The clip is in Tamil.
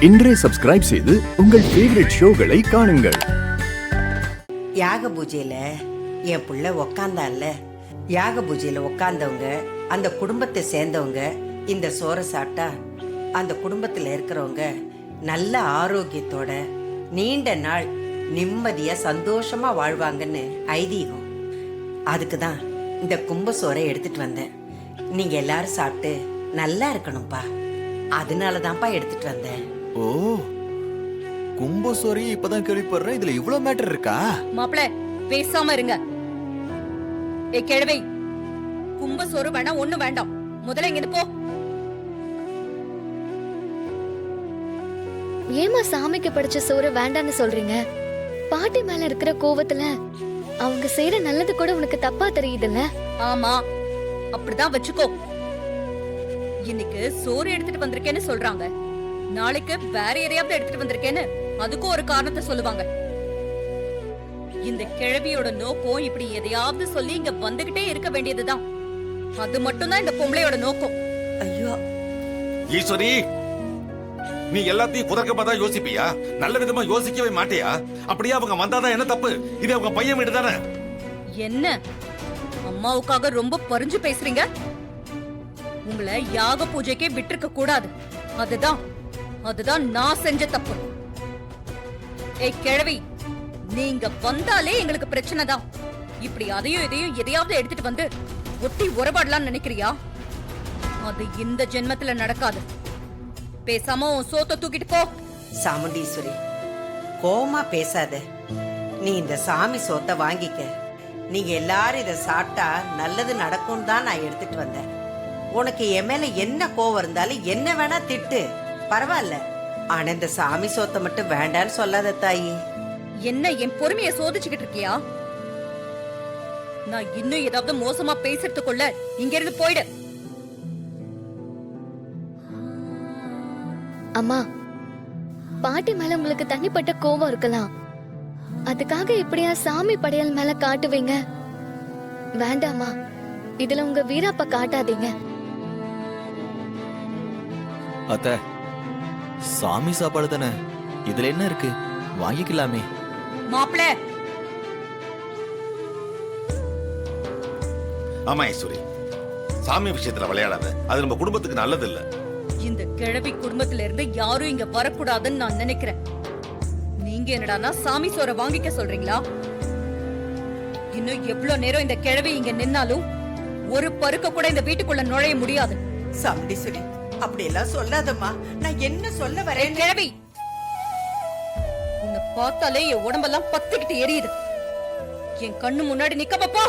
இன்றே சப்ஸ்கிரைப் செய்து உங்கள் ஃபேவரட் ஷோகளை காணுங்கள். யாக பூஜையில என் புள்ள உக்காந்தான்ல, யாக பூஜையில உக்காந்தவங்க அந்த குடும்பத்தை சேர்ந்தவங்க இந்த சோறை சாப்பிட்டா அந்த குடும்பத்துல இருக்கிறவங்க நல்ல ஆரோக்கியத்தோட நீண்ட நாள் நிம்மதியா சந்தோஷமா வாழ்வாங்கன்னு ஐதீகம். அதுக்கு தான் இந்த கும்ப சோறை எடுத்துட்டு வந்தேன். நீங்க எல்லாரும் சாப்பிட்டு நல்லா இருக்கணும்ப்பா, அதனாலதான்ப்பா எடுத்துட்டு வந்தேன். ஓ, கும்ப சோரி இப்பதான் கேள்விப்படுறேன். இதுல இவ்வளவு மேட்டர் இருக்கா? மாப்பிள பேசாம இருங்க. ஏ கிழவை, கும்ப சோறு வேணாம், ஒண்ணு வேண்டாம். முதல்ல இங்க போ. ஏமா சாமிக்கு படிச்ச சோறு வேண்டான்னு சொல்றீங்க? பாட்டி மேல இருக்கிற கோவத்துல அவங்க செய்யற நல்லது கூட உனக்கு தப்பா தெரியுதுல்ல? ஆமா, அப்படிதான் வச்சுக்கோ. இன்னைக்கு சோறு எடுத்துட்டு வந்திருக்கேன்னு சொல்றாங்க, நாளைக்கு வேற எதையாவது எடுத்துட்டு வந்திருக்கேன்னு அதுக்கும் ஒரு காரணத்தை சொல்லுவாங்க. இந்த கிழவியோட நோக்கம் இப்படி எதையாவது சொல்லி இங்க வந்துகிட்டே இருக்க வேண்டியதுதான். அது மட்டும்தான் இந்த பொம்பளையோட நோக்கம். ஐயோ ஈஸ்வரி, நீ எல்லாத்தையும் குதர்க்கமா தான் யோசிப்பியா? நல்ல விதமா யோசிக்கவே மாட்டியா? அப்படியே அவங்க வந்தாதான் என்ன தப்பு? இது அவங்க பையன் வீடு தானே. என்ன அம்மாவுக்காக ரொம்ப பறிஞ்சு பேசுறீங்க? உங்களை யாக பூஜைக்கே விட்டுருக்க கூடாது. அதுதான் நான் செஞ்ச தப்பு. ஏய் கிழவி, நீங்க வந்தாலே எங்களுக்கு பிரச்சனை தான். இப்படி அதையும் இதையும் எதையாவது எடுத்துட்டு வந்து ஒட்டி உறவாடலாம்னு நினைக்கிறியா? அது இந்த ஜென்மத்துல நடக்காது. பேசாம உன் சோத்தை தூக்கிட்டு போ. சாமுண்டீஸ்வரி, கோவமா பேசாத. நீ இந்த சாமி சோத்தை வாங்கிக்க. நீங்க எல்லாரும் இதை சாப்பிட்டா நல்லது நடக்கும் தான் நான் எடுத்துட்டு வந்தேன். உனக்கு என் மேல என்ன கோவம் இருந்தாலும் என்ன வேணா திட்டு, பரவாயில்ல. ஆனா இந்த சாமி சோத்தை மட்டும் வேண்டான்னு சொல்லாத தாயி. என்ன என் பொறுமைய சோதிச்சுக்கிட்டு இருக்கியா? நான் இன்னும் ஏதாவது மோசமா பேசுறதுக்குள்ள இங்க இருந்து போயிடு. அம்மா, பாட்டி மேல உங்களுக்கு தனிப்பட்ட கோவம் இருக்கலாம். அதுக்காக இப்படியா சாமி படையல் மேல காட்டுவீங்க? வேண்டாமா, இதுல உங்க வீராப்ப காட்டாதீங்க. அத்த, சாமி சாப்பாடு தானே, இதுல என்ன இருக்கு? வாங்கிக்கலாமே. மாப்பிள, ஆமா ஈஸ்வரி, சாமி விஷயத்துல விளையாடாத. அது நம்ம குடும்பத்துக்கு நல்லது இல்ல. இந்த கிழவி குடும்பத்துல இருந்து யாரும் இங்க வரக்கூடாதுன்னு நான் நினைக்கிறேன். நீங்க என்னடானா சாமி சோற வாங்கிக்க சொல்றீங்களா? இன்னும் எவ்வளவு நேரம் இந்த கிழவி இங்க நின்னாலும் ஒரு பருக்க கூட இந்த வீட்டுக்குள்ள நுழைய முடியாது. சாமுண்டீஸ்வரி, அப்படி எல்லாம் சொல்லாதம்மா. நான் என்ன சொல்ல வரேன்? கிழவி, உன்னை பார்த்தாலே என் உடம்பெல்லாம் பத்திக்கிட்டு எரியுது. என் கண்ணு முன்னாடி நிக்க பாப்பா.